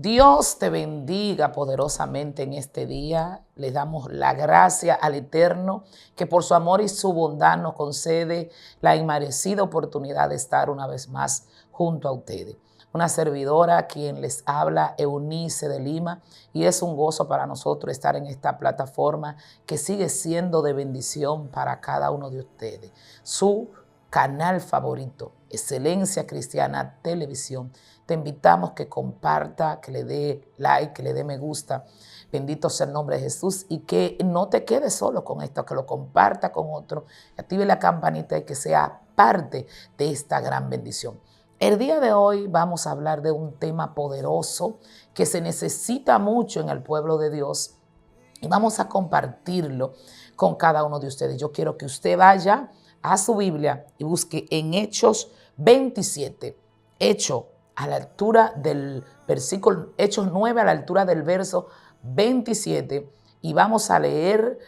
Dios te bendiga poderosamente en este día. Le damos la gracia al Eterno que por su amor y su bondad nos concede la inmerecida oportunidad de estar una vez más junto a ustedes. Una servidora quien les habla, Eunice de Lima, y es un gozo para nosotros estar en esta plataforma que sigue siendo de bendición para cada uno de ustedes. Su canal favorito, Excelencia Cristiana Televisión. Te invitamos que comparta, que le dé like, que le dé me gusta. Bendito sea el nombre de Jesús y que no te quedes solo con esto, que lo comparta con otro, active la campanita y que sea parte de esta gran bendición. El día de hoy vamos a hablar de un tema poderoso que se necesita mucho en el pueblo de Dios y vamos a compartirlo con cada uno de ustedes. Yo quiero que usted vaya a su Biblia y busque en Hechos 27, Hechos a la altura del versículo, Hechos 9 a la altura del verso 27, y vamos a leer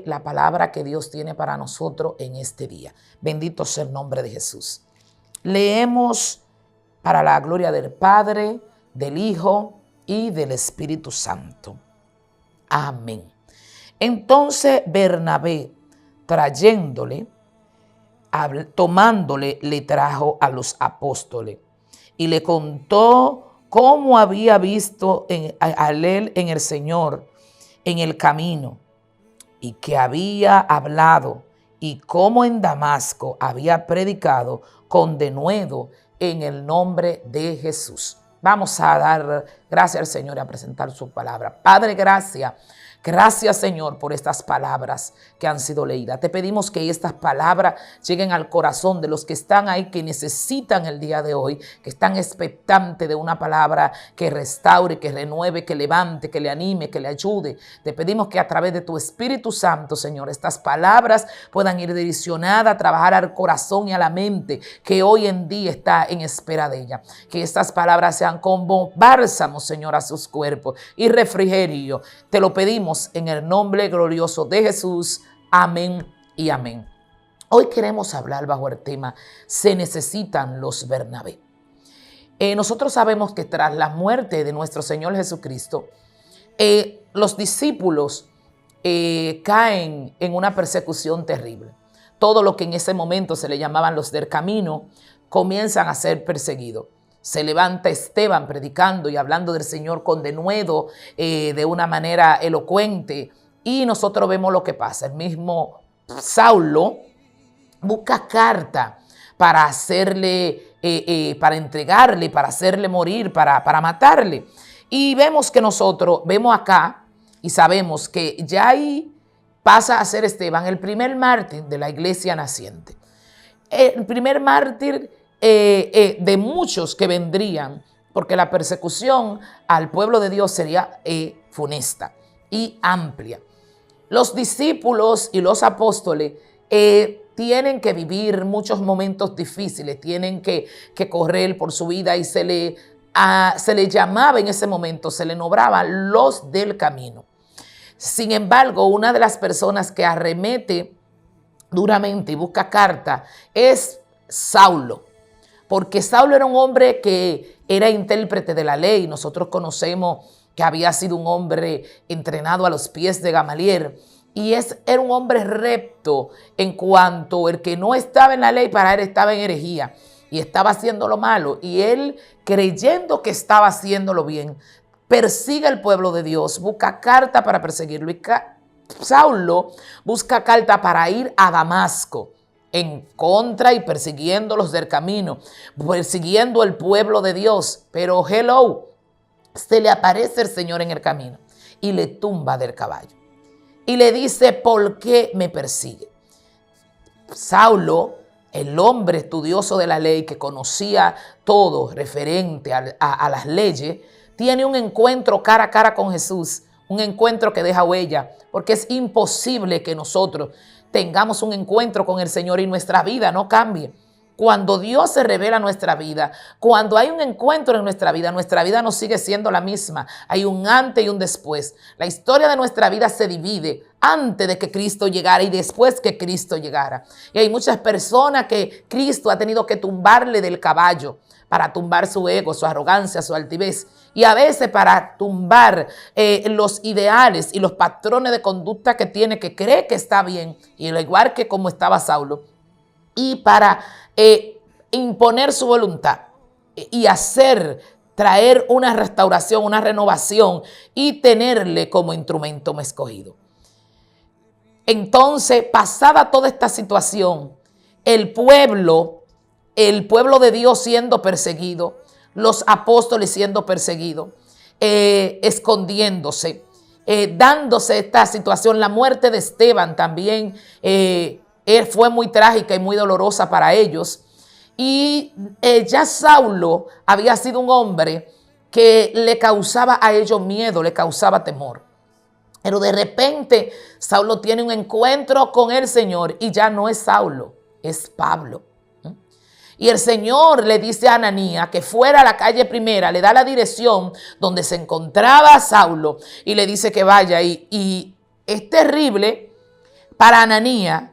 la palabra que Dios tiene para nosotros en este día. Bendito sea el nombre de Jesús. Leemos para la gloria del Padre, del Hijo y del Espíritu Santo. Amén. Entonces Bernabé, tomándole, le trajo a los apóstoles y le contó cómo había visto a él en el Señor en el camino y que había hablado y cómo en Damasco había predicado con denuedo en el nombre de Jesús. Vamos a dar gracias al Señor y a presentar su palabra. Padre, gracias. Gracias, Señor, por estas palabras que han sido leídas. Te pedimos que estas palabras lleguen al corazón de los que están ahí, que necesitan el día de hoy, que están expectantes de una palabra que restaure, que renueve, que levante, que le anime, que le ayude. Te pedimos que a través de tu Espíritu Santo, Señor, estas palabras puedan ir direccionadas a trabajar al corazón y a la mente que hoy en día está en espera de ella. Que estas palabras sean como bálsamo, Señor, a sus cuerpos y refrigerio. Te lo pedimos en el nombre glorioso de Jesús. Amén y amén. Hoy queremos hablar bajo el tema se necesitan los Bernabé. Nosotros sabemos que tras la muerte de nuestro Señor Jesucristo, los discípulos caen en una persecución terrible. Todo lo que en ese momento se le llamaban los del camino comienzan a ser perseguidos. Se levanta Esteban predicando y hablando del Señor con denuedo, de una manera elocuente. Y nosotros vemos lo que pasa. El mismo Saulo busca carta para hacerle, para entregarle, para hacerle morir, para matarle. Y vemos que nosotros vemos acá y sabemos que ya ahí pasa a ser Esteban el primer mártir de la iglesia naciente. El primer mártir de muchos que vendrían, porque la persecución al pueblo de Dios sería funesta y amplia. Los discípulos y los apóstoles tienen que vivir muchos momentos difíciles, tienen que correr por su vida y se le llamaba en ese momento, se le nombraban los del camino. Sin embargo, una de las personas que arremete duramente y busca carta es Saulo. Porque Saulo era un hombre que era intérprete de la ley. Nosotros conocemos que había sido un hombre entrenado a los pies de Gamaliel. Y era un hombre recto en cuanto el que no estaba en la ley, para él estaba en herejía. Y estaba haciendo lo malo. Y él, creyendo que estaba haciéndolo bien, persigue al pueblo de Dios, busca carta para perseguirlo. Y Saulo busca carta para ir a Damasco, en contra y persiguiendo los del camino, persiguiendo el pueblo de Dios. Pero se le aparece el Señor en el camino y le tumba del caballo. Y le dice, ¿por qué me persigue? Saulo, el hombre estudioso de la ley que conocía todo referente a las leyes, tiene un encuentro cara a cara con Jesús, un encuentro que deja huella, porque es imposible que nosotros tengamos un encuentro con el Señor y nuestra vida no cambie. Cuando Dios se revela en nuestra vida, cuando hay un encuentro en nuestra vida no sigue siendo la misma. Hay un antes y un después. La historia de nuestra vida se divide antes de que Cristo llegara y después que Cristo llegara. Y hay muchas personas que Cristo ha tenido que tumbarle del caballo para tumbar su ego, su arrogancia, su altivez, y a veces para tumbar los ideales y los patrones de conducta que tiene, que cree que está bien, y al igual que como estaba Saulo, y para imponer su voluntad y traer una restauración, una renovación y tenerle como instrumento escogido. Entonces, pasada toda esta situación, el pueblo de Dios siendo perseguido, los apóstoles siendo perseguidos, escondiéndose, dándose esta situación, la muerte de Esteban también fue muy trágica y muy dolorosa para ellos. Y ya Saulo había sido un hombre que le causaba a ellos miedo, le causaba temor. Pero de repente Saulo tiene un encuentro con el Señor y ya no es Saulo, es Pablo. Y el Señor le dice a Ananías que fuera a la calle primera, le da la dirección donde se encontraba Saulo y le dice que vaya. Y es terrible para Ananías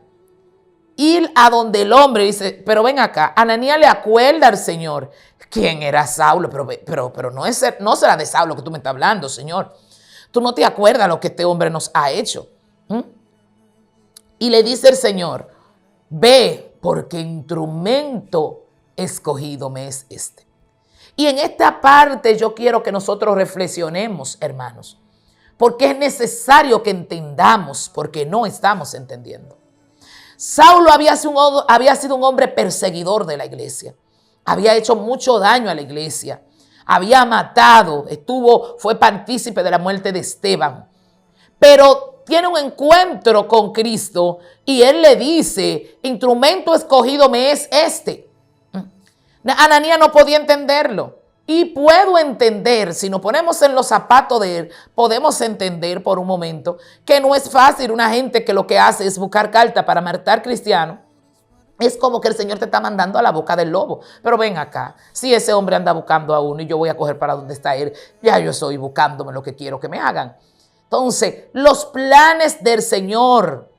ir a donde el hombre dice, pero ven acá, Ananías le acuerda al Señor quién era Saulo, pero no será de Saulo que tú me estás hablando, Señor. Tú no te acuerdas lo que este hombre nos ha hecho. Y le dice el Señor, ve, porque instrumento escogido me es este. Y en esta parte yo quiero que nosotros reflexionemos, hermanos, porque es necesario que entendamos, porque no estamos entendiendo. Saulo había sido un hombre perseguidor de la iglesia. Había hecho mucho daño a la iglesia. Había matado, fue partícipe de la muerte de Esteban. Pero tiene un encuentro con Cristo y él le dice, instrumento escogido me es este. Ananías no podía entenderlo. Y puedo entender, si nos ponemos en los zapatos de él, podemos entender por un momento que no es fácil una gente que lo que hace es buscar carta para matar cristianos. Es como que el Señor te está mandando a la boca del lobo. Pero ven acá, si ese hombre anda buscando a uno y yo voy a coger para donde está él, ya yo estoy buscándome lo que quiero que me hagan. Entonces, los planes del Señor,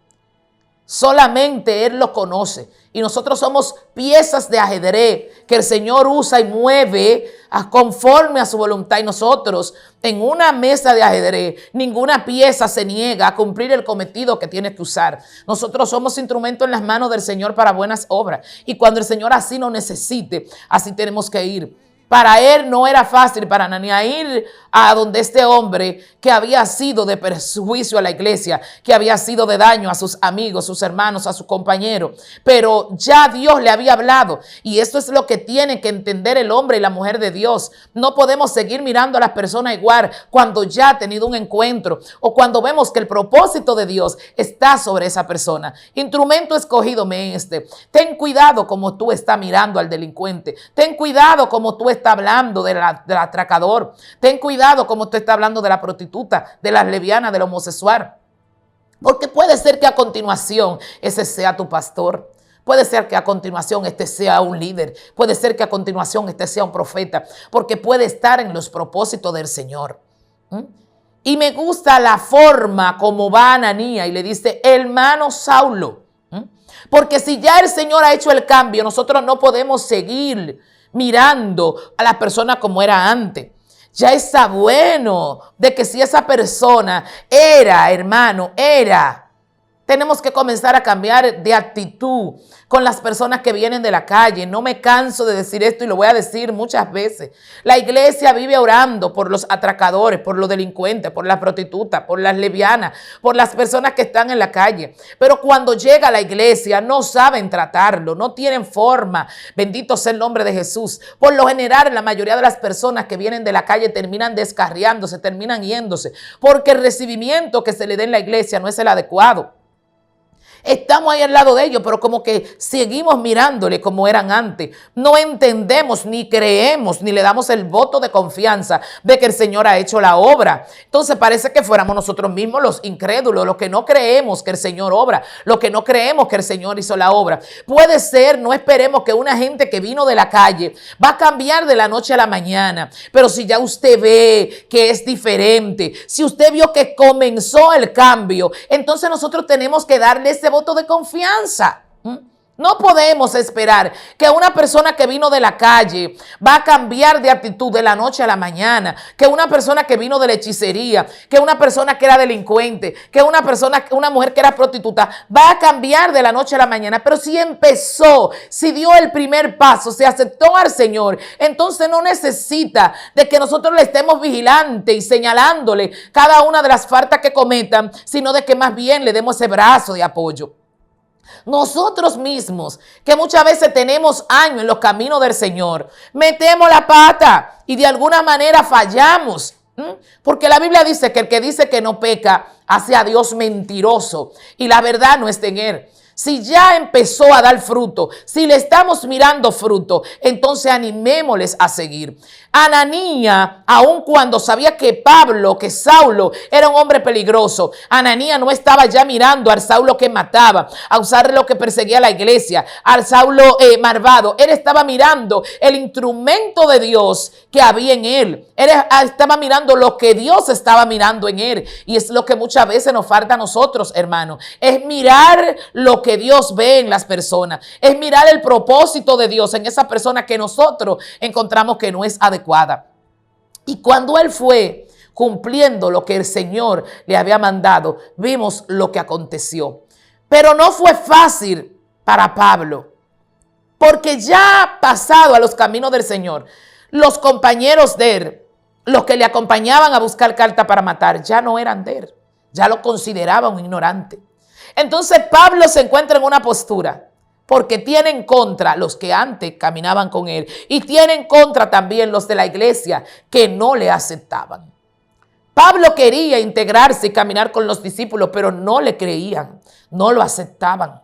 solamente Él los conoce. Y nosotros somos piezas de ajedrez que el Señor usa y mueve conforme a su voluntad. Y nosotros, en una mesa de ajedrez, ninguna pieza se niega a cumplir el cometido que tiene que usar. Nosotros somos instrumentos en las manos del Señor para buenas obras. Y cuando el Señor así nos necesite, así tenemos que ir. Para él no era fácil, para Ananías, ir a donde este hombre que había sido de perjuicio a la iglesia, que había sido de daño a sus amigos, sus hermanos, a sus compañeros. Pero ya Dios le había hablado. Y esto es lo que tiene que entender el hombre y la mujer de Dios. No podemos seguir mirando a las personas igual cuando ya ha tenido un encuentro o cuando vemos que el propósito de Dios está sobre esa persona. Instrumento escogido me este. Ten cuidado como tú estás mirando al delincuente. Ten cuidado como tú estás hablando del atracador. Ten cuidado como tú estás hablando de la prostituta, de la lesbiana, del homosexual. Porque puede ser que a continuación ese sea tu pastor. Puede ser que a continuación este sea un líder. Puede ser que a continuación este sea un profeta. Porque puede estar en los propósitos del Señor. Y me gusta la forma como va Ananías y le dice, hermano Saulo. Porque si ya el Señor ha hecho el cambio, nosotros no podemos seguir mirando a la persona como era antes. Ya está bueno de que si esa persona tenemos que comenzar a cambiar de actitud con las personas que vienen de la calle. No me canso de decir esto y lo voy a decir muchas veces. La iglesia vive orando por los atracadores, por los delincuentes, por las prostitutas, por las lesbianas, por las personas que están en la calle. Pero cuando llega a la iglesia no saben tratarlo, no tienen forma. Bendito sea el nombre de Jesús. Por lo general, la mayoría de las personas que vienen de la calle terminan descarriándose, terminan yéndose, porque el recibimiento que se le da en la iglesia no es el adecuado. Estamos ahí al lado de ellos, pero como que seguimos mirándole como eran antes. No entendemos, ni creemos, ni le damos el voto de confianza de que el Señor ha hecho la obra. Entonces parece que fuéramos nosotros mismos los incrédulos, los que no creemos que el Señor obra, los que no creemos que el Señor hizo la obra. Puede ser, no esperemos que una gente que vino de la calle va a cambiar de la noche a la mañana. Pero si ya usted ve que es diferente, si usted vio que comenzó el cambio, entonces nosotros tenemos que darle ese voto de confianza. No podemos esperar que una persona que vino de la calle va a cambiar de actitud de la noche a la mañana, que una persona que vino de la hechicería, que una persona que era delincuente, que una mujer que era prostituta, va a cambiar de la noche a la mañana. Pero si empezó, si dio el primer paso, se aceptó al Señor, entonces no necesita de que nosotros le estemos vigilante y señalándole cada una de las faltas que cometan, sino de que más bien le demos ese brazo de apoyo. Nosotros mismos, que muchas veces tenemos años en los caminos del Señor, metemos la pata y de alguna manera fallamos. Porque la Biblia dice que el que dice que no peca hace a Dios mentiroso y la verdad no está en él. Si ya empezó a dar fruto, si le estamos mirando fruto, entonces animémosles a seguir. Ananías, aun cuando sabía que Saulo era un hombre peligroso, Ananías no estaba ya mirando al Saulo que mataba, a Saulo que perseguía a la iglesia, al Saulo malvado. Él estaba mirando el instrumento de Dios que había en él. Él estaba mirando lo que Dios estaba mirando en él. Y es lo que muchas veces nos falta a nosotros, hermanos. Es mirar lo que Dios ve en las personas. Es mirar el propósito de Dios en esa persona que nosotros encontramos que no es adecuada. Y cuando él fue cumpliendo lo que el Señor le había mandado, vimos lo que aconteció. Pero no fue fácil para Pablo, porque ya pasado a los caminos del Señor, los compañeros de él, los que le acompañaban a buscar carta para matar, ya no eran de él, ya lo consideraban un ignorante. Entonces Pablo se encuentra en una postura, porque tiene en contra los que antes caminaban con él y tiene en contra también los de la iglesia que no le aceptaban. Pablo quería integrarse y caminar con los discípulos, pero no le creían, no lo aceptaban.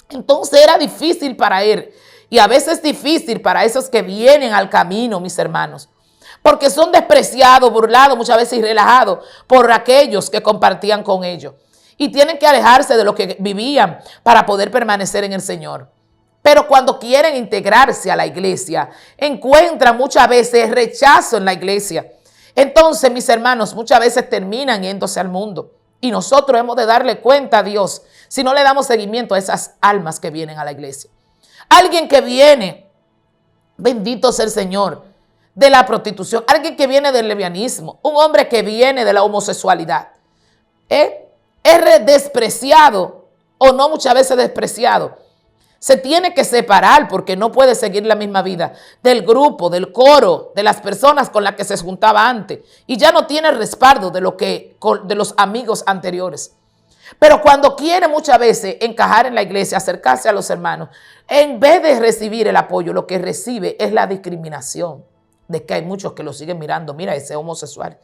Entonces era difícil para él y a veces es difícil para esos que vienen al camino, mis hermanos, porque son despreciados, burlados, muchas veces y relajados por aquellos que compartían con ellos. Y tienen que alejarse de lo que vivían para poder permanecer en el Señor. Pero cuando quieren integrarse a la iglesia, encuentran muchas veces rechazo en la iglesia. Entonces, mis hermanos, muchas veces terminan yéndose al mundo. Y nosotros hemos de darle cuenta a Dios si no le damos seguimiento a esas almas que vienen a la iglesia. Alguien que viene, bendito sea el Señor, de la prostitución. Alguien que viene del lesbianismo. Un hombre que viene de la homosexualidad. Es despreciado o no muchas veces despreciado. Se tiene que separar porque no puede seguir la misma vida del grupo, del coro, de las personas con las que se juntaba antes. Y ya no tiene el respaldo de los amigos anteriores. Pero cuando quiere muchas veces encajar en la iglesia, acercarse a los hermanos, en vez de recibir el apoyo, lo que recibe es la discriminación. De que hay muchos que lo siguen mirando, mira ese homosexual.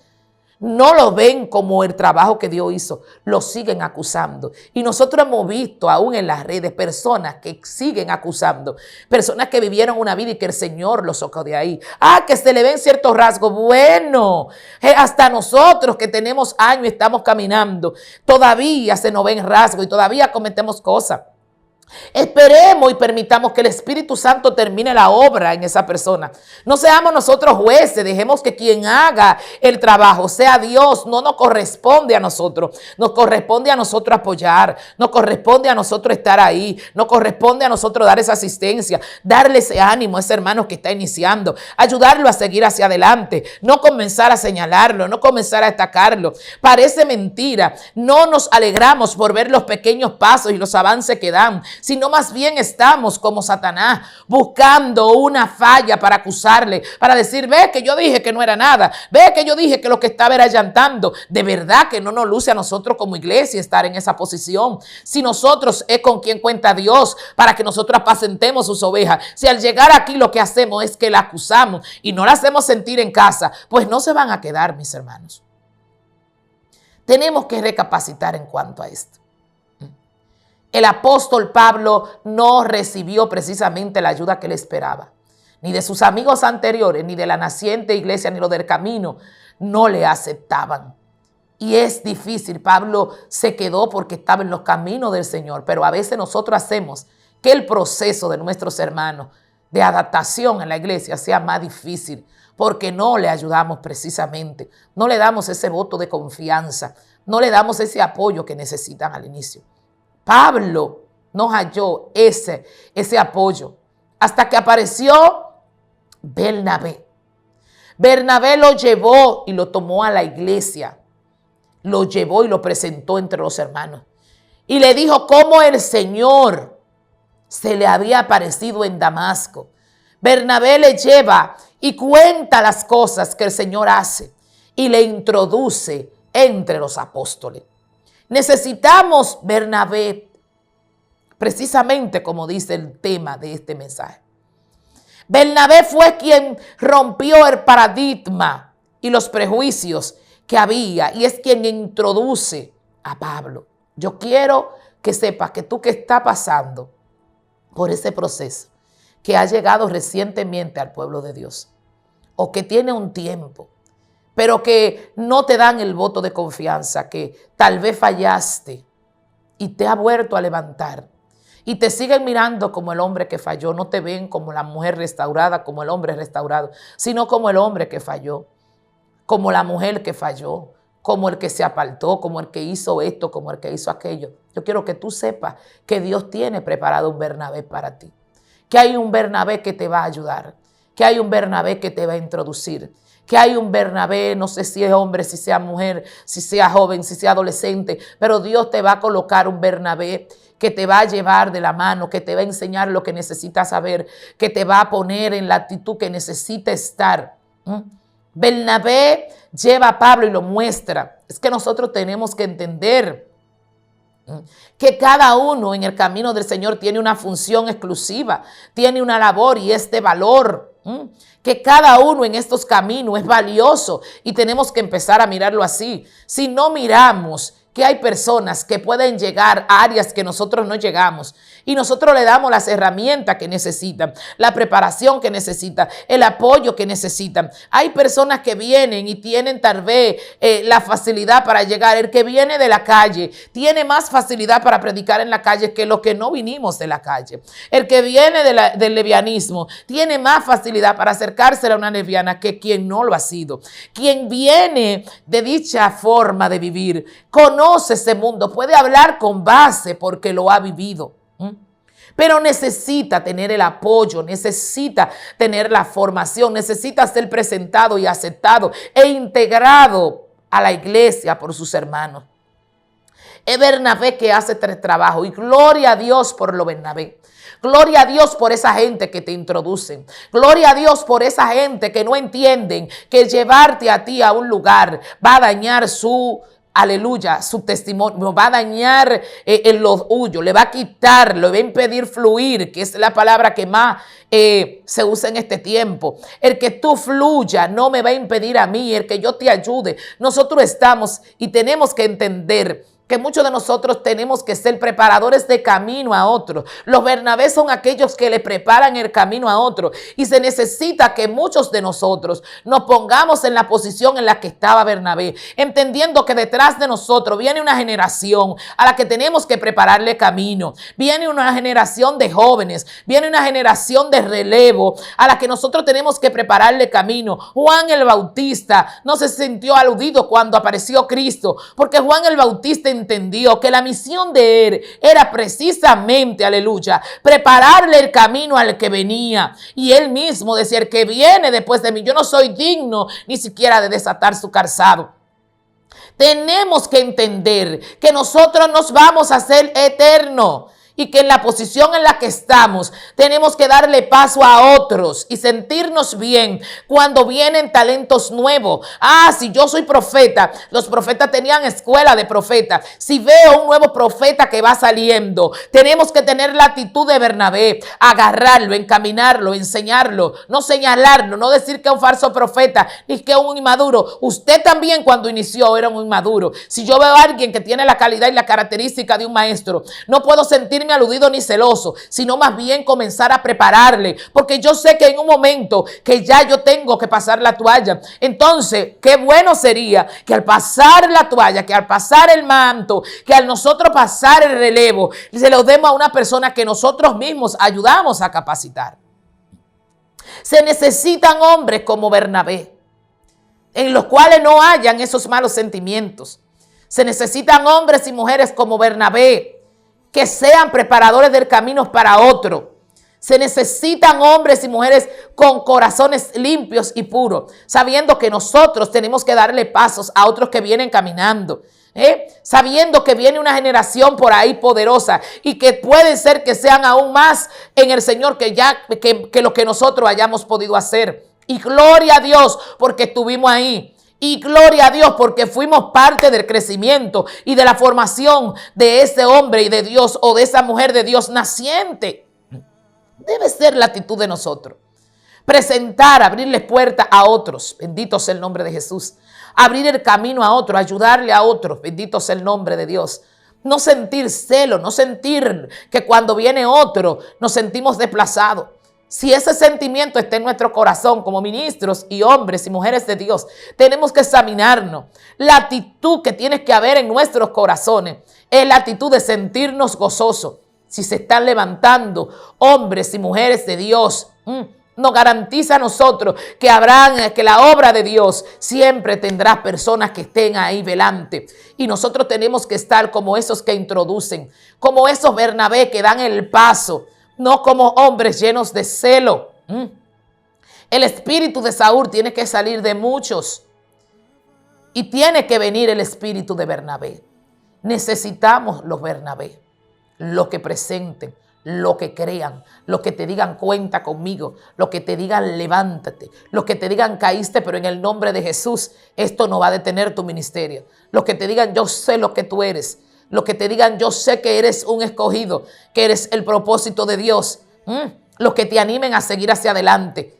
No lo ven como el trabajo que Dios hizo, lo siguen acusando. Y nosotros hemos visto aún en las redes personas que siguen acusando, personas que vivieron una vida y que el Señor los sacó de ahí. Que se le ven ciertos rasgos. Bueno, hasta nosotros que tenemos años y estamos caminando, todavía se nos ven rasgos y todavía cometemos cosas. Esperemos y permitamos que el Espíritu Santo termine la obra en esa persona. No seamos nosotros jueces, dejemos que quien haga el trabajo sea Dios. No nos corresponde a nosotros, nos corresponde a nosotros apoyar, nos corresponde a nosotros estar ahí, nos corresponde a nosotros dar esa asistencia, darle ese ánimo a ese hermano que está iniciando, ayudarlo a seguir hacia adelante, no comenzar a señalarlo, no comenzar a atacarlo. Parece mentira, no nos alegramos por ver los pequeños pasos y los avances que dan, sino más bien estamos como Satanás buscando una falla para acusarle, para decir, ve que yo dije que no era nada, ve que yo dije que lo que estaba era llantando. De verdad que no nos luce a nosotros como iglesia estar en esa posición. Si nosotros es con quien cuenta Dios para que nosotros apacentemos sus ovejas, si al llegar aquí lo que hacemos es que la acusamos y no la hacemos sentir en casa, pues no se van a quedar, mis hermanos. Tenemos que recapacitar en cuanto a esto. El apóstol Pablo no recibió precisamente la ayuda que le esperaba. Ni de sus amigos anteriores, ni de la naciente iglesia, ni lo del camino, no le aceptaban. Y es difícil, Pablo se quedó porque estaba en los caminos del Señor, pero a veces nosotros hacemos que el proceso de nuestros hermanos de adaptación en la iglesia sea más difícil, porque no le ayudamos precisamente, no le damos ese voto de confianza, no le damos ese apoyo que necesitan al inicio. Pablo no halló ese apoyo. Hasta que apareció Bernabé. Bernabé lo llevó y lo tomó a la iglesia. Lo llevó y lo presentó entre los hermanos. Y le dijo cómo el Señor se le había aparecido en Damasco. Bernabé le lleva y cuenta las cosas que el Señor hace y le introduce entre los apóstoles. Necesitamos Bernabé, precisamente como dice el tema de este mensaje. Bernabé fue quien rompió el paradigma y los prejuicios que había y es quien introduce a Pablo. Yo quiero que sepas que tú que estás pasando por ese proceso, que ha llegado recientemente al pueblo de Dios o que tiene un tiempo, pero que no te dan el voto de confianza, que tal vez fallaste y te ha vuelto a levantar y te siguen mirando como el hombre que falló, no te ven como la mujer restaurada, como el hombre restaurado, sino como el hombre que falló, como la mujer que falló, como el que se apartó, como el que hizo esto, como el que hizo aquello. Yo quiero que tú sepas que Dios tiene preparado un Bernabé para ti, que hay un Bernabé que te va a ayudar, que hay un Bernabé que te va a introducir, que hay un Bernabé, no sé si es hombre, si sea mujer, si sea joven, si sea adolescente, pero Dios te va a colocar un Bernabé que te va a llevar de la mano, que te va a enseñar lo que necesitas saber, que te va a poner en la actitud que necesita estar. Bernabé lleva a Pablo y lo muestra. Es que nosotros tenemos que entender que cada uno en el camino del Señor tiene una función exclusiva, tiene una labor y este valor. Que cada uno en estos caminos es valioso y tenemos que empezar a mirarlo así. Si no miramos que hay personas que pueden llegar a áreas que nosotros no llegamos y nosotros le damos las herramientas que necesitan, la preparación que necesitan, el apoyo que necesitan. Hay personas que vienen y tienen tal vez la facilidad para llegar. El que viene de la calle tiene más facilidad para predicar en la calle que los que no vinimos de la calle. El que viene del lesbianismo tiene más facilidad para acercarse a una lesbiana que quien no lo ha sido. Quien viene de dicha forma de vivir, conoce ese mundo, puede hablar con base porque lo ha vivido. Pero necesita tener el apoyo, necesita tener la formación, necesita ser presentado y aceptado e integrado a la iglesia por sus hermanos. Es Bernabé que hace tres trabajos y gloria a Dios por lo Bernabé. Gloria a Dios por esa gente que te introducen. Gloria a Dios por esa gente que no entienden que llevarte a ti a un lugar va a dañar su testimonio, va a dañar lo huyo, le va a quitar, le va a impedir fluir, que es la palabra que más se usa en este tiempo. El que tú fluya no me va a impedir a mí, el que yo te ayude. Nosotros estamos y tenemos que entender que muchos de nosotros tenemos que ser preparadores de camino a otros. Los Bernabé son aquellos que le preparan el camino a otros. Y se necesita que muchos de nosotros nos pongamos en la posición en la que estaba Bernabé, entendiendo que detrás de nosotros viene una generación a la que tenemos que prepararle camino. Viene una generación de jóvenes, viene una generación de relevo a la que nosotros tenemos que prepararle camino. Juan el Bautista no se sintió aludido cuando apareció Cristo, porque Juan el Bautista entendió que la misión de él era precisamente, aleluya, prepararle el camino al que venía. Y él mismo decía, el que viene después de mí, yo no soy digno ni siquiera de desatar su calzado. Tenemos que entender que nosotros nos vamos a hacer eternos. Y que en la posición en la que estamos tenemos que darle paso a otros y sentirnos bien cuando vienen talentos nuevos. Si yo soy profeta, los profetas tenían escuela de profetas. Si veo un nuevo profeta que va saliendo, tenemos que tener la actitud de Bernabé, agarrarlo, encaminarlo, enseñarlo, no señalarlo, no decir que es un falso profeta ni que es un inmaduro. Usted también cuando inició era un inmaduro. Si yo veo a alguien que tiene la calidad y la característica de un maestro, no puedo sentirme aludido ni celoso, sino más bien comenzar a prepararle, porque yo sé que en un momento que ya yo tengo que pasar la toalla. Entonces, qué bueno sería que al pasar la toalla, que al pasar el manto, que al nosotros pasar el relevo, se lo demos a una persona que nosotros mismos ayudamos a capacitar. Se necesitan hombres como Bernabé, en los cuales no hayan esos malos sentimientos. Se necesitan hombres y mujeres como Bernabé, que sean preparadores del camino para otro. Se necesitan hombres y mujeres con corazones limpios y puros, sabiendo que nosotros tenemos que darle pasos a otros que vienen caminando. Sabiendo que viene una generación por ahí poderosa y que puede ser que sean aún más en el Señor que lo que nosotros hayamos podido hacer. Y gloria a Dios porque estuvimos ahí. Y gloria a Dios porque fuimos parte del crecimiento y de la formación de ese hombre y de Dios o de esa mujer de Dios naciente. Debe ser la actitud de nosotros. Presentar, abrirles puertas a otros. Bendito sea el nombre de Jesús. Abrir el camino a otros, ayudarle a otros. Bendito sea el nombre de Dios. No sentir celo, no sentir que cuando viene otro nos sentimos desplazados. Si ese sentimiento está en nuestro corazón como ministros y hombres y mujeres de Dios, tenemos que examinarnos. La actitud que tiene que haber en nuestros corazones es la actitud de sentirnos gozosos. Si se están levantando hombres y mujeres de Dios, nos garantiza a nosotros que la obra de Dios siempre tendrá personas que estén ahí velante. Y nosotros tenemos que estar como esos que introducen, como esos Bernabé que dan el paso, no como hombres llenos de celo. El espíritu de Saúl tiene que salir de muchos y tiene que venir el espíritu de Bernabé. Necesitamos los Bernabé, los que presenten, lo que crean, los que te digan cuenta conmigo, los que te digan levántate, los que te digan caíste, pero en el nombre de Jesús esto no va a detener tu ministerio. Los que te digan yo sé lo que tú eres, los que te digan yo sé que eres un escogido, que eres el propósito de Dios, los que te animen a seguir hacia adelante,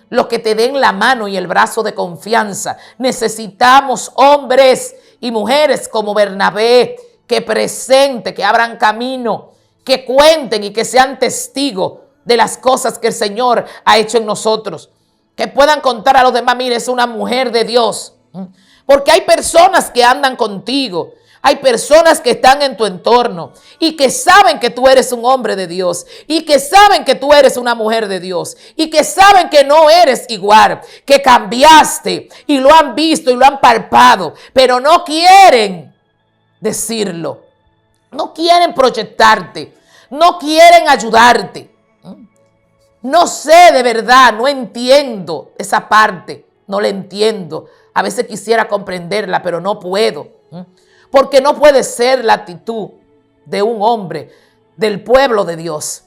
los que te den la mano y el brazo de confianza. Necesitamos hombres y mujeres como Bernabé que presenten, que abran camino, que cuenten y que sean testigos de las cosas que el Señor ha hecho en nosotros. Que puedan contar a los demás, mire, es una mujer de Dios. Porque hay personas que andan contigo. Hay personas que están en tu entorno y que saben que tú eres un hombre de Dios y que saben que tú eres una mujer de Dios y que saben que no eres igual, que cambiaste y lo han visto y lo han palpado, pero no quieren decirlo. No quieren proyectarte, no quieren ayudarte. No sé de verdad, no entiendo esa parte, no la entiendo. A veces quisiera comprenderla, pero no puedo. Porque no puede ser la actitud de un hombre del pueblo de Dios.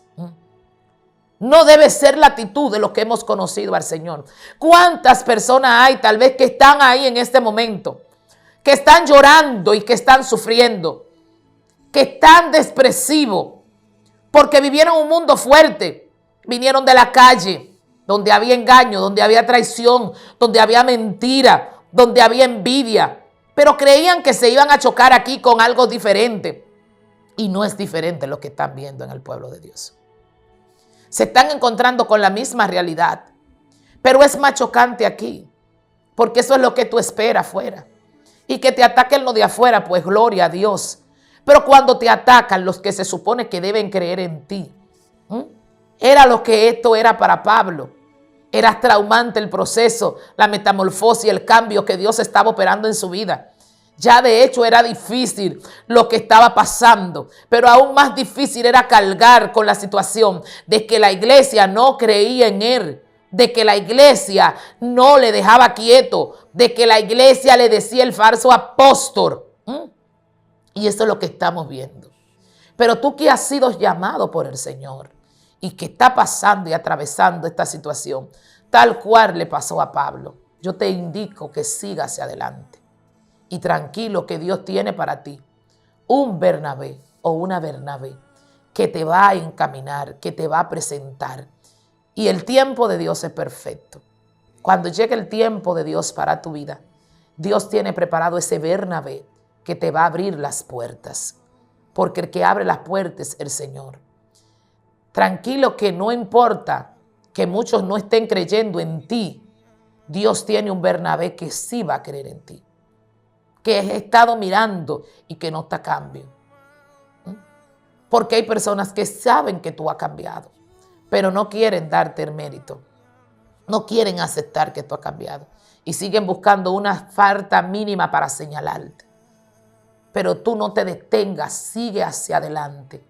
No debe ser la actitud de los que hemos conocido al Señor. ¿Cuántas personas hay tal vez que están ahí en este momento? Que están llorando y que están sufriendo. Que están depresivos porque vivieron un mundo fuerte, vinieron de la calle donde había engaño, donde había traición, donde había mentira, donde había envidia, pero creían que se iban a chocar aquí con algo diferente y no es diferente lo que están viendo en el pueblo de Dios. Se están encontrando con la misma realidad, pero es más chocante aquí porque eso es lo que tú esperas afuera y que te ataquen lo de afuera, pues gloria a Dios. Pero cuando te atacan los que se supone que deben creer en ti, era lo que esto era para Pablo. Era traumante el proceso, la metamorfosis, el cambio que Dios estaba operando en su vida. Ya de hecho era difícil lo que estaba pasando, pero aún más difícil era cargar con la situación de que la iglesia no creía en él, de que la iglesia no le dejaba quieto, de que la iglesia le decía el falso apóstol. Y eso es lo que estamos viendo. Pero tú que has sido llamado por el Señor y que está pasando y atravesando esta situación, tal cual le pasó a Pablo, yo te indico que sigas hacia adelante. Y tranquilo que Dios tiene para ti un Bernabé o una Bernabé que te va a encaminar, que te va a presentar. Y el tiempo de Dios es perfecto. Cuando llegue el tiempo de Dios para tu vida, Dios tiene preparado ese Bernabé que te va a abrir las puertas, porque el que abre las puertas es el Señor. Tranquilo que no importa que muchos no estén creyendo en ti, Dios tiene un Bernabé que sí va a creer en ti, que he estado mirando y que no está a cambio. Porque hay personas que saben que tú has cambiado, pero no quieren darte el mérito, no quieren aceptar que tú has cambiado y siguen buscando una falta mínima para señalarte. pero tú no te detengas, sigue hacia adelante.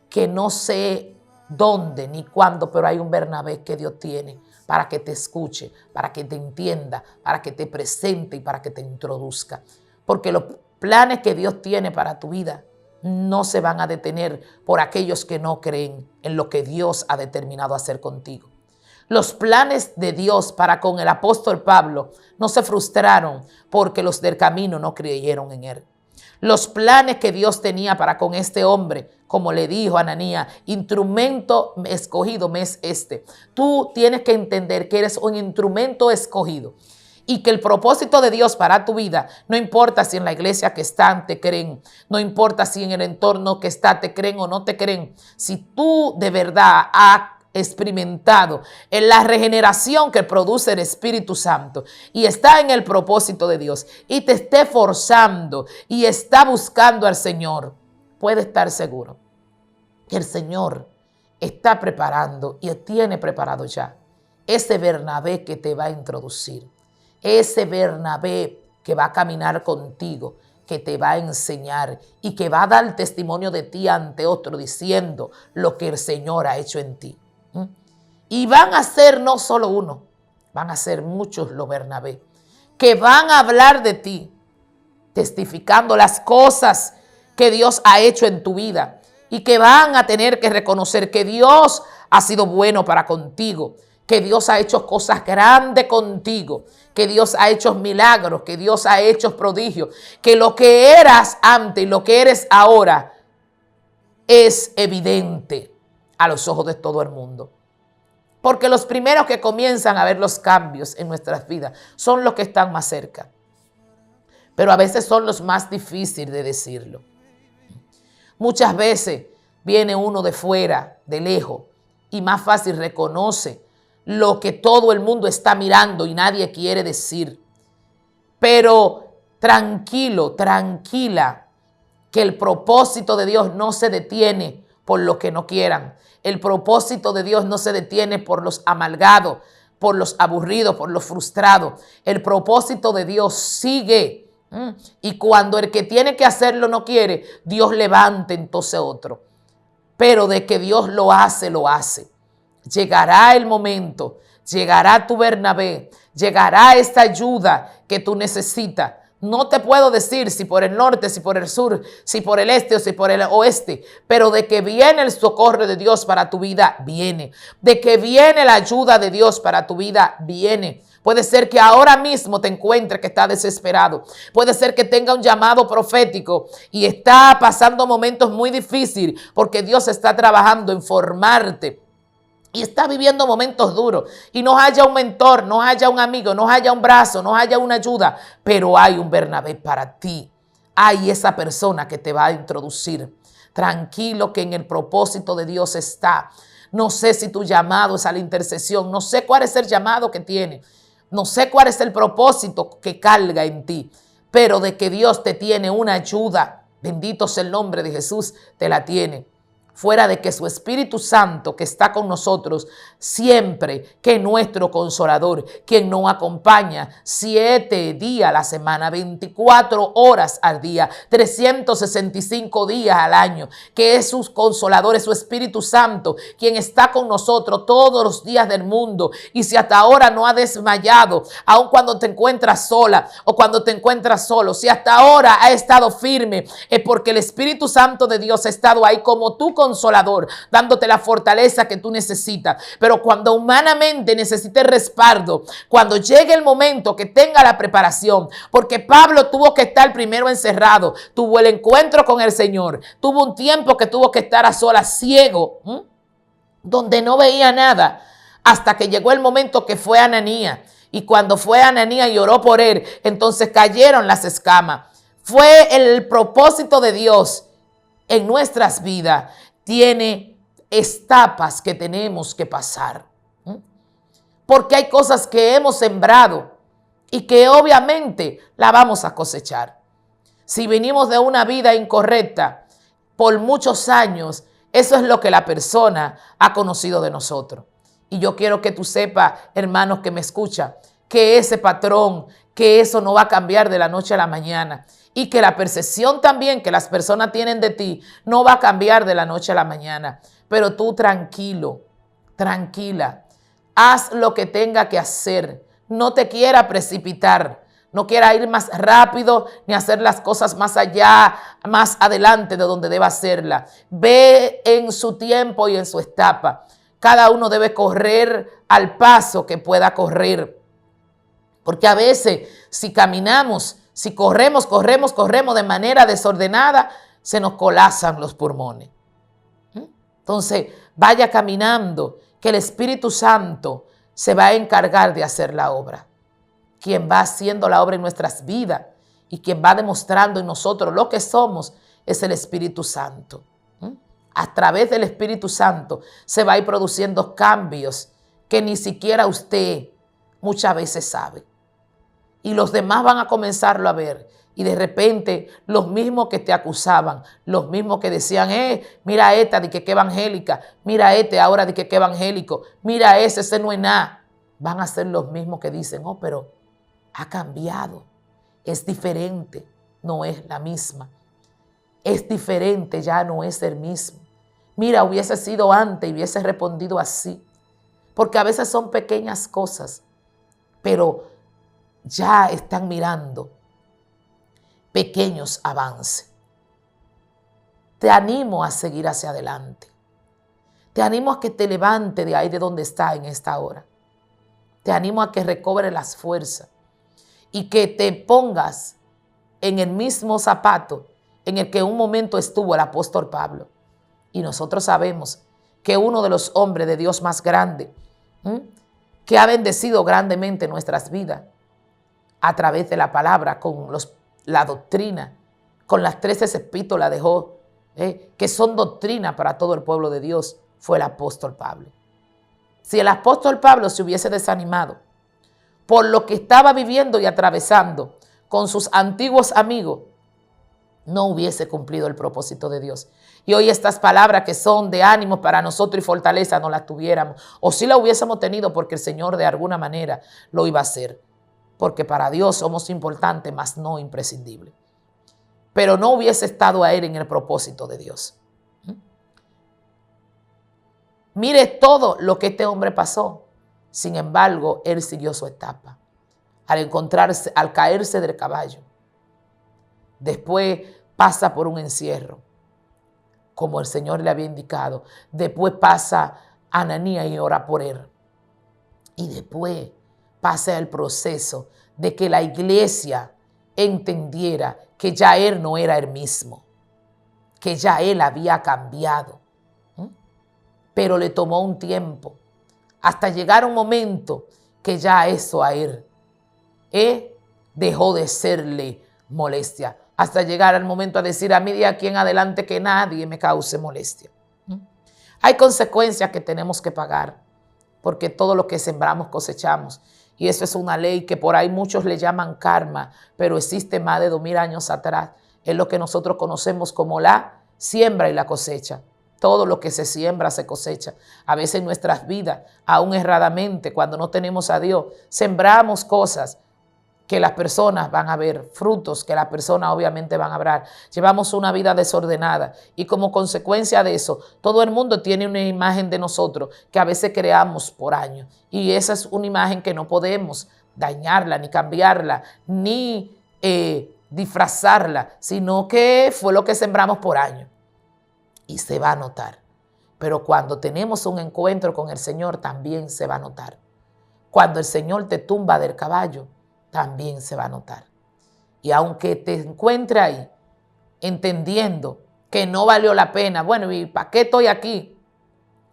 Que no sé dónde ni cuándo, pero hay un Bernabé que Dios tiene para que te escuche, para que te entienda, para que te presente y para que te introduzca. Porque los planes que Dios tiene para tu vida no se van a detener por aquellos que no creen en lo que Dios ha determinado hacer contigo. Los planes de Dios para con el apóstol Pablo no se frustraron porque los del camino no creyeron en él. Los planes que Dios tenía para con este hombre, como le dijo a Ananías, instrumento escogido me es este. Tú tienes que entender que eres un instrumento escogido y que el propósito de Dios para tu vida, no importa si en la iglesia que están te creen, no importa si en el entorno que está te creen o no te creen, si tú de verdad has experimentado en la regeneración que produce el Espíritu Santo y está en el propósito de Dios y te esté forzando y está buscando al Señor, puede estar seguro que el Señor está preparando y tiene preparado ya ese Bernabé que te va a introducir, ese Bernabé que va a caminar contigo, que te va a enseñar y que va a dar testimonio de ti ante otro diciendo lo que el Señor ha hecho en ti. Y van a ser no solo uno, van a ser muchos los Bernabé, que van a hablar de ti, testificando las cosas que Dios ha hecho en tu vida y que van a tener que reconocer que Dios ha sido bueno para contigo, que Dios ha hecho cosas grandes contigo, que Dios ha hecho milagros, que Dios ha hecho prodigios, que lo que eras antes y lo que eres ahora es evidente a los ojos de todo el mundo. Porque los primeros que comienzan a ver los cambios en nuestras vidas son los que están más cerca. Pero a veces son los más difíciles de decirlo. Muchas veces viene uno de fuera, de lejos, y más fácil reconoce lo que todo el mundo está mirando y nadie quiere decir. Pero tranquilo, tranquila, que el propósito de Dios no se detiene por lo que no quieran. El propósito de Dios no se detiene por los amargados, por los aburridos, por los frustrados. El propósito de Dios sigue. Y cuando el que tiene que hacerlo no quiere, Dios levanta entonces otro. Pero de que Dios lo hace, lo hace. Llegará el momento, llegará tu Bernabé, llegará esta ayuda que tú necesitas. No te puedo decir si por el norte, si por el sur, si por el este o si por el oeste, pero de que viene el socorro de Dios para tu vida, viene. De que viene la ayuda de Dios para tu vida, viene. Puede ser que ahora mismo te encuentres que está desesperado. Puede ser que tenga un llamado profético y está pasando momentos muy difíciles porque Dios está trabajando en formarte. Y está viviendo momentos duros y no haya un mentor, no haya un amigo, no haya un brazo, no haya una ayuda, pero hay un Bernabé para ti. Hay esa persona que te va a introducir. Tranquilo que en el propósito de Dios está. No sé si tu llamado es a la intercesión, no sé cuál es el llamado que tiene, no sé cuál es el propósito que carga en ti, pero de que Dios te tiene una ayuda, bendito sea el nombre de Jesús, te la tiene. Fuera de que su Espíritu Santo que está con nosotros siempre, que es nuestro consolador, quien nos acompaña 7 días a la semana, 24 horas al día, 365 días al año, que es su consolador, es su Espíritu Santo, quien está con nosotros todos los días del mundo. Y si hasta ahora no ha desmayado, aun cuando te encuentras sola o cuando te encuentras solo, si hasta ahora ha estado firme, es porque el Espíritu Santo de Dios ha estado ahí como tú consolador, dándote la fortaleza que tú necesitas. Pero cuando humanamente necesites respaldo, cuando llegue el momento que tenga la preparación, porque Pablo tuvo que estar primero encerrado, tuvo el encuentro con el Señor, tuvo un tiempo que tuvo que estar a solas, ciego, donde no veía nada, hasta que llegó el momento que fue Ananías. Y cuando fue Ananías y oró por él, entonces cayeron las escamas. Fue el propósito de Dios en nuestras vidas. Tiene etapas que tenemos que pasar. Porque hay cosas que hemos sembrado y que obviamente la vamos a cosechar. Si venimos de una vida incorrecta por muchos años, eso es lo que la persona ha conocido de nosotros. Y yo quiero que tú sepas, hermanos que me escuchan, que ese patrón, que eso no va a cambiar de la noche a la mañana. y que la percepción también que las personas tienen de ti no va a cambiar de la noche a la mañana. Pero tú tranquilo, tranquila, haz lo que tenga que hacer. No te quiera precipitar, no quiera ir más rápido ni hacer las cosas más allá, más adelante de donde deba hacerla. Ve en su tiempo y en su etapa. Cada uno debe correr al paso que pueda correr. Porque a veces si caminamos, si corremos de manera desordenada, se nos colapsan los pulmones. Entonces, vaya caminando, que el Espíritu Santo se va a encargar de hacer la obra. Quien va haciendo la obra en nuestras vidas y quien va demostrando en nosotros lo que somos es el Espíritu Santo. A través del Espíritu Santo se va a ir produciendo cambios que ni siquiera usted muchas veces sabe. Y los demás van a comenzarlo a ver. Y de repente los mismos que te acusaban, los mismos que decían, mira esta, de que evangélica, mira este ahora de que evangélico, mira ese no es nada. Van a ser los mismos que dicen, pero ha cambiado, es diferente, no es la misma. Es diferente, ya no es el mismo. Mira, hubiese sido antes y hubiese respondido así. Porque a veces son pequeñas cosas, pero ya están mirando pequeños avances. Te animo a seguir hacia adelante. Te animo a que te levante de ahí de donde está en esta hora. Te animo a que recobre las fuerzas y que te pongas en el mismo zapato en el que un momento estuvo el apóstol Pablo. Y nosotros sabemos que uno de los hombres de Dios más grandes, que ha bendecido grandemente nuestras vidas a través de la palabra, con la doctrina, con las 13 epístolas de Job, que son doctrina para todo el pueblo de Dios, fue el apóstol Pablo. Si el apóstol Pablo se hubiese desanimado por lo que estaba viviendo y atravesando con sus antiguos amigos, no hubiese cumplido el propósito de Dios. Y hoy estas palabras que son de ánimo para nosotros y fortaleza no las tuviéramos. O sí la hubiésemos tenido porque el Señor de alguna manera lo iba a hacer. Porque para Dios somos importantes, mas no imprescindibles. Pero no hubiese estado a él en el propósito de Dios. Mire todo lo que este hombre pasó. Sin embargo, él siguió su etapa. Al caerse del caballo. Después pasa por un encierro, como el Señor le había indicado. Después pasa Ananías y ora por él. Y después pasa el proceso de que la iglesia entendiera que ya él no era el mismo, que ya él había cambiado. Pero le tomó un tiempo hasta llegar un momento que ya eso a él dejó de serle molestia. Hasta llegar al momento a decir, a mí de aquí en adelante que nadie me cause molestia. Hay consecuencias que tenemos que pagar, porque todo lo que sembramos cosechamos. Y eso es una ley que por ahí muchos le llaman karma, pero existe más de 2000 años atrás. Es lo que nosotros conocemos como la siembra y la cosecha. Todo lo que se siembra se cosecha. A veces en nuestras vidas, aún erradamente, cuando no tenemos a Dios, sembramos cosas que las personas van a ver, frutos que las personas obviamente van a ver. Llevamos una vida desordenada y como consecuencia de eso, todo el mundo tiene una imagen de nosotros que a veces creamos por años. Y esa es una imagen que no podemos dañarla, ni cambiarla, ni disfrazarla, sino que fue lo que sembramos por años. Y se va a notar. Pero cuando tenemos un encuentro con el Señor, también se va a notar. Cuando el Señor te tumba del caballo, también se va a notar. Y aunque te encuentre ahí, entendiendo que no valió la pena, bueno, ¿y para qué estoy aquí?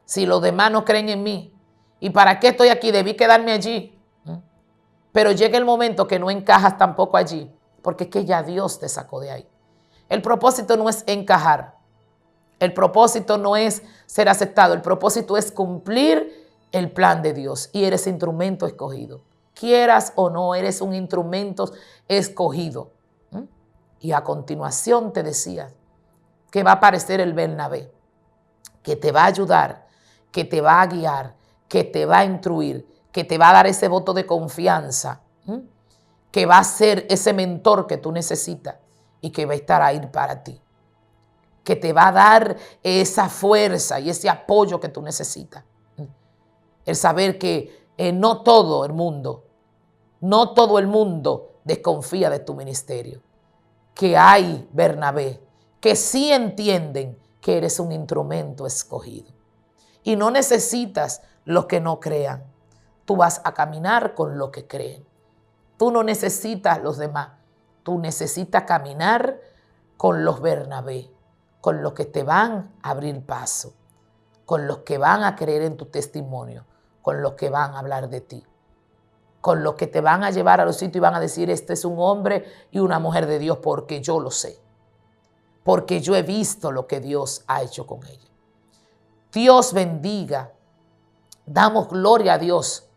Si los demás no creen en mí. ¿Y para qué estoy aquí? Debí quedarme allí. Pero llega el momento que no encajas tampoco allí, porque es que ya Dios te sacó de ahí. El propósito no es encajar. El propósito no es ser aceptado. El propósito es cumplir el plan de Dios. Y eres instrumento escogido. Quieras o no, eres un instrumento escogido. Y a continuación te decía que va a aparecer el Bernabé, que te va a ayudar, que te va a guiar, que te va a instruir, que te va a dar ese voto de confianza, que va a ser ese mentor que tú necesitas y que va a estar ahí para ti, que te va a dar esa fuerza y ese apoyo que tú necesitas. El saber que no todo el mundo desconfía de tu ministerio, que hay Bernabé, que sí entienden que eres un instrumento escogido. Y no necesitas los que no crean. Tú vas a caminar con los que creen. Tú no necesitas los demás. Tú necesitas caminar con los Bernabé, con los que te van a abrir paso, con los que van a creer en tu testimonio, con los que van a hablar de ti, con los que te van a llevar a los sitios y van a decir, este es un hombre y una mujer de Dios, porque yo lo sé, porque yo he visto lo que Dios ha hecho con ella. Dios bendiga. Damos gloria a Dios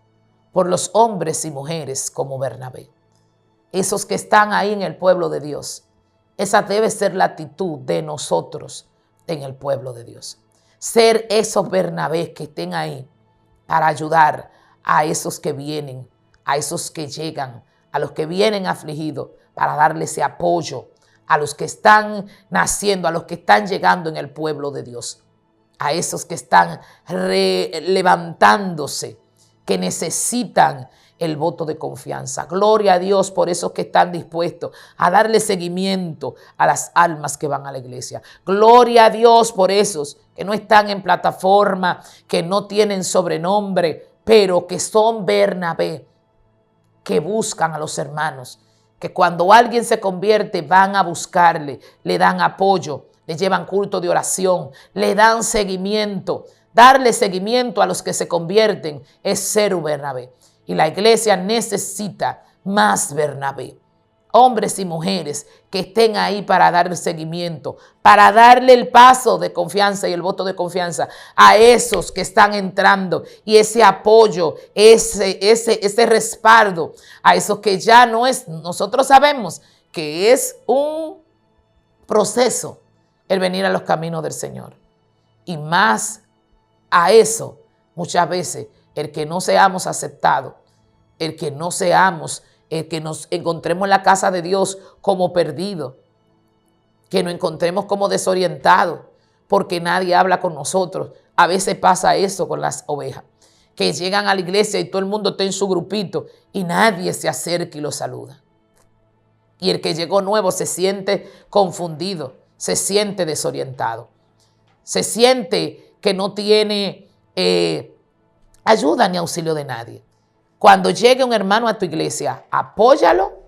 por los hombres y mujeres como Bernabé, esos que están ahí en el pueblo de Dios. Esa debe ser la actitud de nosotros en el pueblo de Dios. Ser esos Bernabés que estén ahí para ayudar a esos que vienen, a esos que llegan, a los que vienen afligidos, para darle ese apoyo a los que están naciendo, a los que están llegando en el pueblo de Dios, a esos que están levantándose, que necesitan el voto de confianza. Gloria a Dios por esos que están dispuestos a darle seguimiento a las almas que van a la iglesia. Gloria a Dios por esos que no están en plataforma, que no tienen sobrenombre, pero que son Bernabé, que buscan a los hermanos, que cuando alguien se convierte van a buscarle, le dan apoyo, le llevan culto de oración, le dan seguimiento. Darle seguimiento a los que se convierten es ser un Bernabé. Y la iglesia necesita más Bernabé. Hombres y mujeres que estén ahí para darle seguimiento, para darle el paso de confianza y el voto de confianza a esos que están entrando, y ese apoyo, ese respaldo a esos que ya no es. Nosotros sabemos que es un proceso el venir a los caminos del Señor. Y más a eso, muchas veces, el que no seamos aceptados, el que nos encontremos en la casa de Dios como perdidos, que nos encontremos como desorientados, porque nadie habla con nosotros. A veces pasa eso con las ovejas, que llegan a la iglesia y todo el mundo está en su grupito y nadie se acerca y los saluda. Y el que llegó nuevo se siente confundido, se siente desorientado, se siente que no tiene ayuda ni auxilio de nadie. Cuando llegue un hermano a tu iglesia, apóyalo,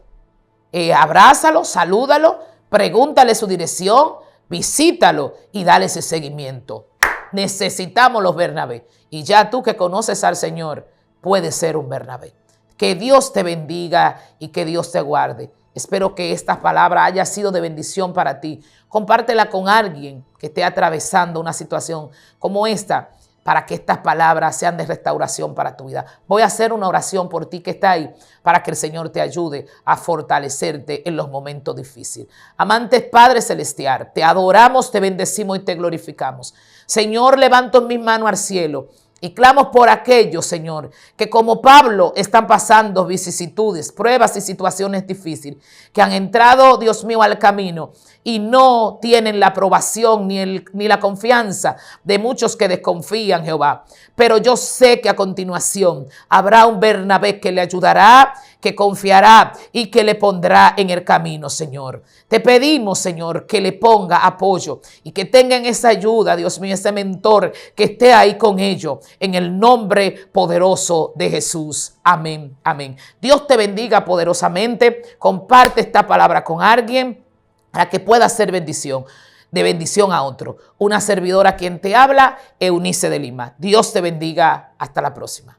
abrázalo, salúdalo, pregúntale su dirección, visítalo y dale ese seguimiento. Necesitamos los Bernabé. Y ya tú que conoces al Señor, puedes ser un Bernabé. Que Dios te bendiga y que Dios te guarde. Espero que esta palabra haya sido de bendición para ti. Compártela con alguien que esté atravesando una situación como esta, para que estas palabras sean de restauración para tu vida. Voy a hacer una oración por ti que está ahí, para que el Señor te ayude a fortalecerte en los momentos difíciles. Amantes Padre Celestial, te adoramos, te bendecimos y te glorificamos. Señor, levanto mis manos al cielo y clamo por aquellos, Señor, que como Pablo están pasando vicisitudes, pruebas y situaciones difíciles, que han entrado, Dios mío, al camino y no tienen la aprobación ni la confianza de muchos que desconfían, Jehová. Pero yo sé que a continuación habrá un Bernabé que le ayudará, que confiará y que le pondrá en el camino, Señor. Te pedimos, Señor, que le ponga apoyo y que tengan esa ayuda, Dios mío, ese mentor que esté ahí con ellos, en el nombre poderoso de Jesús. Amén, amén. Dios te bendiga poderosamente. Comparte esta palabra con alguien para que pueda ser de bendición a otro. Una servidora quien te habla, Eunice de Lima. Dios te bendiga. Hasta la próxima.